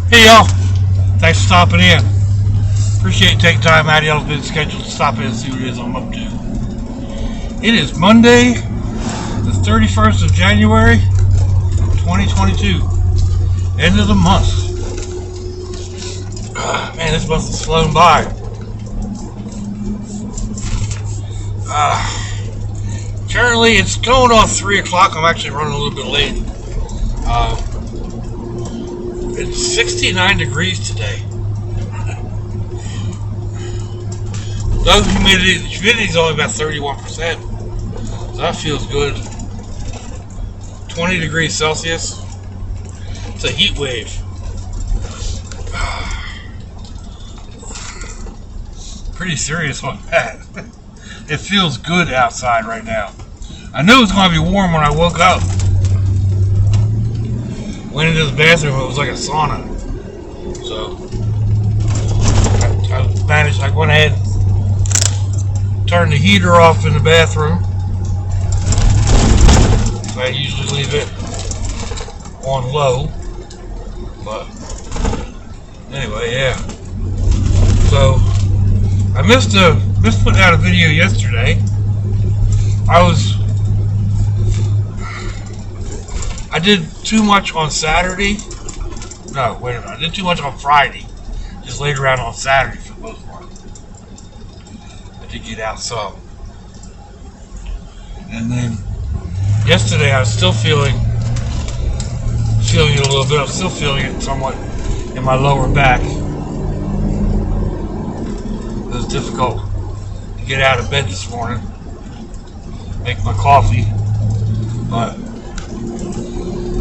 Hey y'all, thanks for stopping in. Appreciate you taking time out of y'all's busy schedule to stop in and see what it is I'm up to. It is Monday, the 31st of January, 2022. End of the month. Man, this month has flown by. Currently, it's going on 3 o'clock. I'm actually running a little bit late. It's 69 degrees today. The humidity is only about 31%. So that feels good. 20 degrees Celsius. It's a heat wave. Pretty serious on that. It feels good outside right now. I knew it was going to be warm when I woke up. Went into the bathroom, it was like a sauna. So I managed, I went ahead and turned the heater off in the bathroom. So I usually leave it on low. But anyway, yeah. So I missed putting out a video yesterday. I did too much on Saturday. No, wait a minute. I did too much on Friday. Just laid around on Saturday for the most part. I did get out some. And then yesterday I was still feeling it a little bit. I'm still feeling it somewhat in my lower back. It was difficult to get out of bed this morning, make my coffee, but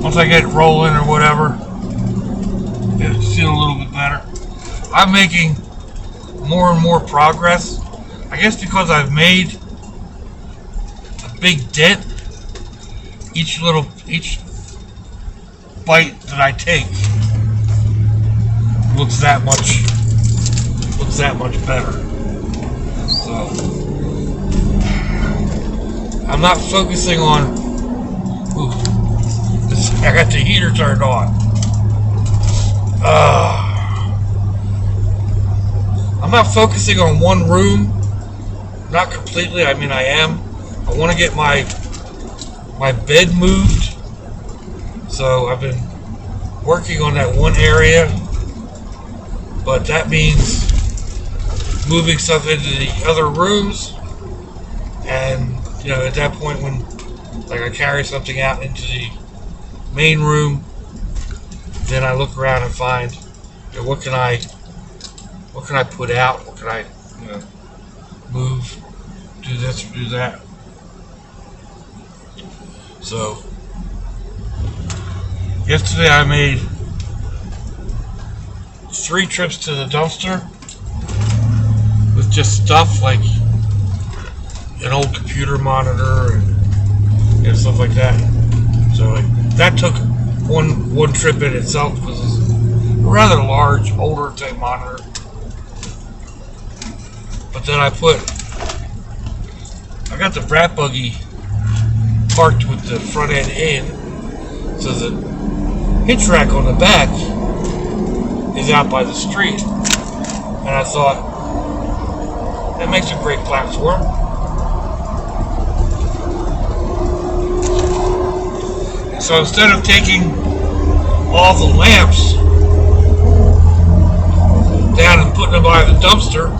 once I get it rolling or whatever, it'll feel a little bit better. I'm making more and more progress. I guess because I've made a big dent. Each bite that I take looks that much better. So I'm not focusing on. I got the heater turned on. I'm not focusing on one room. Not completely. I mean, I am. I want to get my bed moved. So I've been working on that one area. But that means moving stuff into the other rooms. And, at that point when I carry something out into the main room, then I look around and find, what can I put out? What can I, move? Do this or do that. So yesterday I made 3 trips to the dumpster with just stuff like an old computer monitor and stuff like that. So that took one trip in itself because it's a rather large, older type monitor. But then I got the brat buggy parked with the front end in, so the hitch rack on the back is out by the street. And I thought, that makes a great platform. So instead of taking all the lamps down and putting them by the dumpster,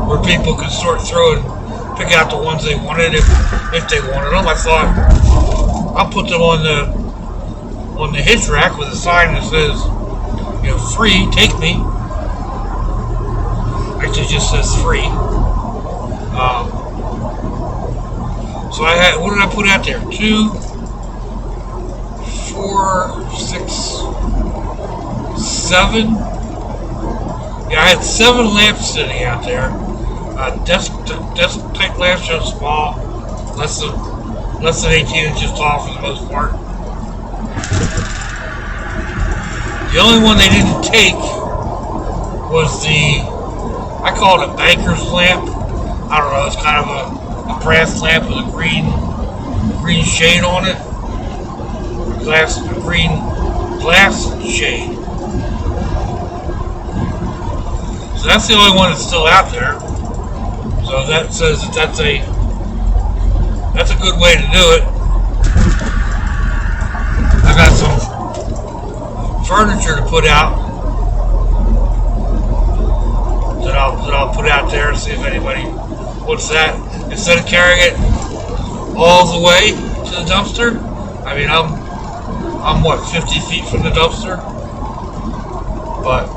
where people could sort through and pick out the ones they wanted if they wanted them, I thought I'll put them on the hitch rack with a sign that says, free, take me. Actually, it just says free. So what did I put out there? 2, 4, 6, 7. Yeah, I had 7 lamps sitting out there. Desk type lamps, just small, less than 18 inches tall for the most part. The only one they didn't take was I call it a banker's lamp. I don't know, it's kind of a brass lamp with a green shade on it. A green glass shade. So that's the only one that's still out there. So that says that that's a good way to do it. I got some furniture to put out that I'll put out there and see if anybody wants that. Instead of carrying it all the way to the dumpster, I mean I'm what, 50 feet from the dumpster, but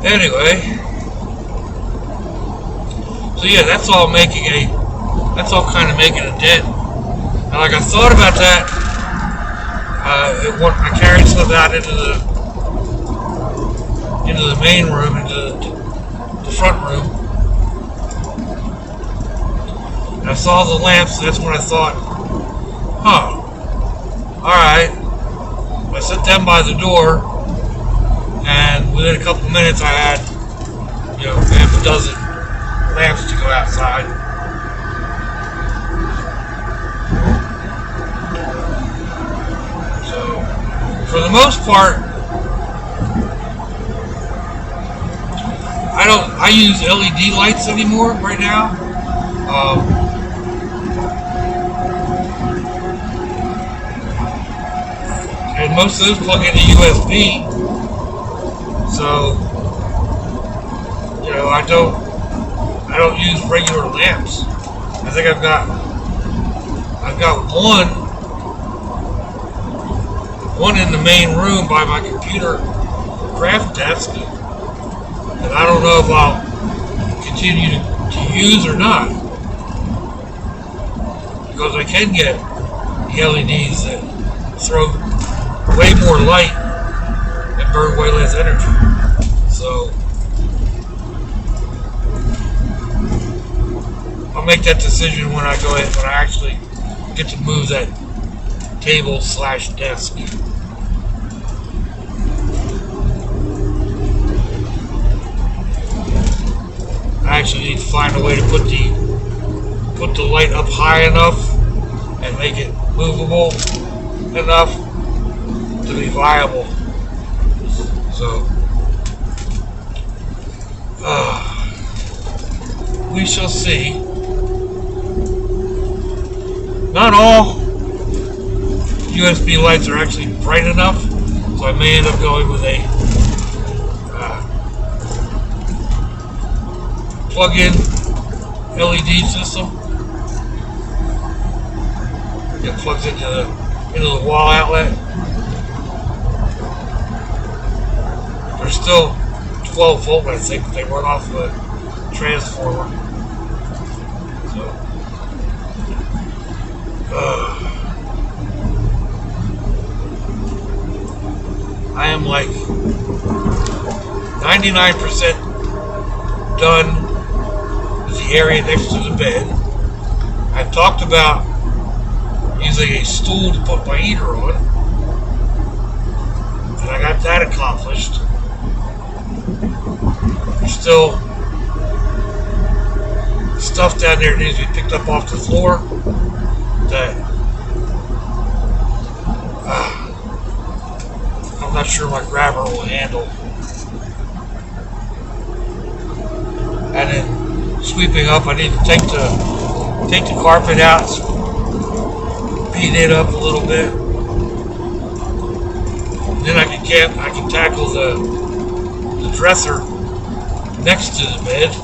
anyway, so yeah, that's all kind of making a dent. And like I thought about that, I carried stuff out into the main room, into the front room. And I saw the lamps, and that's when I thought, alright. I set them by the door, and within a couple of minutes I had, half a dozen lamps to go outside. So, for the most part, I use LED lights anymore right now. And most of those plug into USB. So, I don't use regular lamps. I think I've got one in the main room by my computer craft desk, and I don't know if I'll continue to use or not, because I can get LEDs that throw way more light and burn way less energy. So I'll make that decision when I actually get to move that table/desk. I actually need to find a way to put the light up high enough and make it movable enough to be viable. So we shall see. Not all USB lights are actually bright enough, so I may end up going with a plug-in LED system. It plugs into the wall outlet. They're still 12 volt, I think. They run off a transformer. So, I am like 99% done with the area next to the bed. I've talked about using a stool to put my heater on, and I got that accomplished. There's still stuff down there that needs to be picked up off the floor that I'm not sure my grabber will handle. And then sweeping up, I need to take the carpet out, beat it up a little bit. Then I can tackle the dresser next to the bed,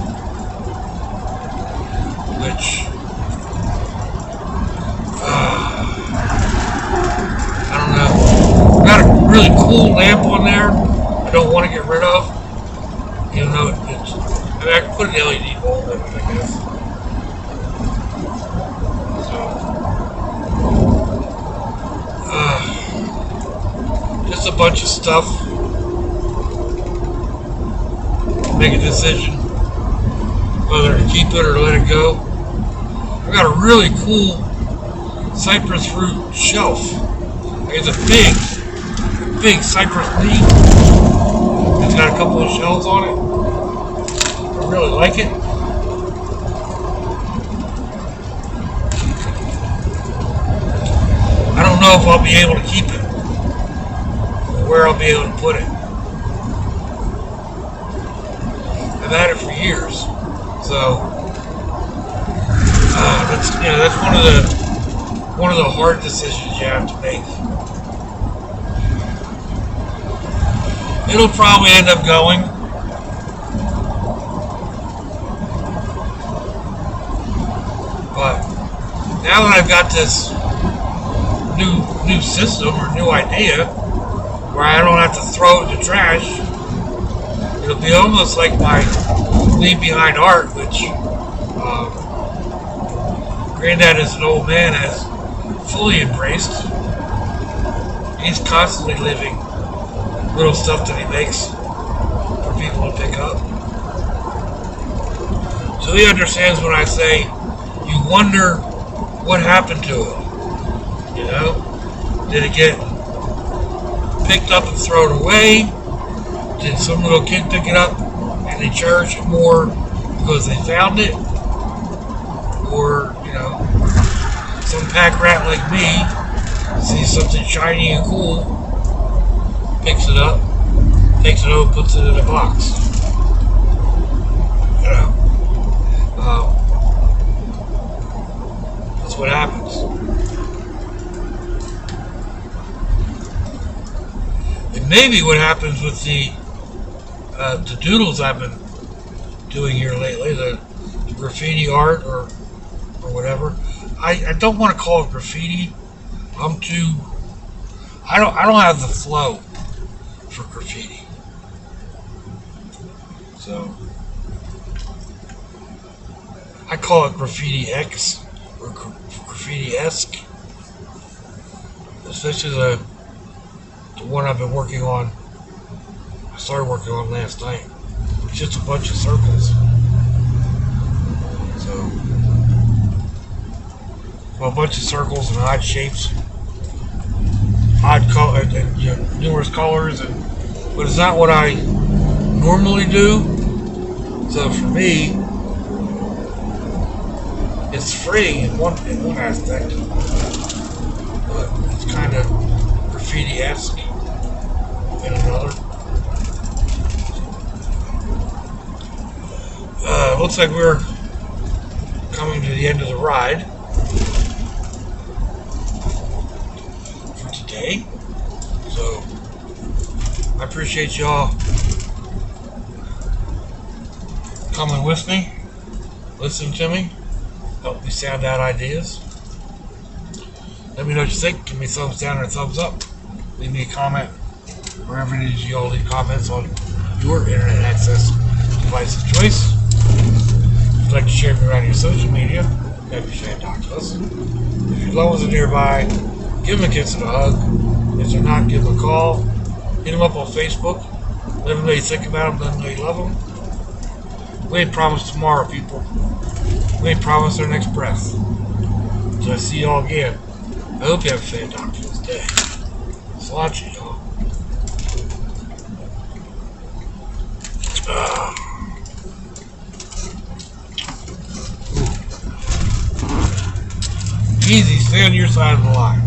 which I don't know. Got a really cool lamp on there I don't want to get rid of, even though it's, I mean, I can put an LED bulb in it, I guess. So, just a bunch of stuff. Make a decision whether to keep it or let it go. I got a really cool cypress fruit shelf. It's a big cypress leaf. It's got a couple of shelves on it. I really like it. I don't know if I'll be able to keep it. where I'll be able to put it. I've had it for years, so that's one of the hard decisions you have to make. It'll probably end up going. But now that I've got this new system or new idea where I don't have to throw it in the trash, it'll be almost like my leave behind art, which Granddad, as an old man, has fully embraced. He's constantly living little stuff that he makes for people to pick up. So he understands when I say, you wonder what happened to it. You know? Did it get picked up and thrown away? Did some little kid pick it up and they cherish it more because they found it? Or, some pack rat like me sees something shiny and cool, picks it up, takes it home, puts it in a box. That's what happens. And maybe what happens with the doodles I've been doing here lately, the graffiti art or whatever. I don't want to call it graffiti. I don't have the flow for graffiti. So I call it graffiti X or graffiti-esque. Especially the one I've been working on. I started working on last night. It's just a bunch of circles. So a bunch of circles and odd shapes, odd color, numerous colors, but it's not what I normally do. So for me, it's free in one aspect, but it's kind of graffiti-esque in another. Looks like we're coming to the end of the ride for today. So I appreciate y'all coming with me, listening to me, help me sound out ideas. Let me know what you think. Give me a thumbs down or a thumbs up. Leave me a comment wherever it is y'all leave comments on your internet access device of choice. If you'd like to share me around your social media, that'd be fantastic. If your loved ones are nearby, give them a kiss and a hug. If they're not, give them a call. Hit them up on Facebook. Let them know you think about them. Let them know you love them. We ain't promised tomorrow, people. We ain't promised our next breath. So I see y'all again. I hope you have a fantastic day. Sláinte, y'all. Easy, stay on your side of the line.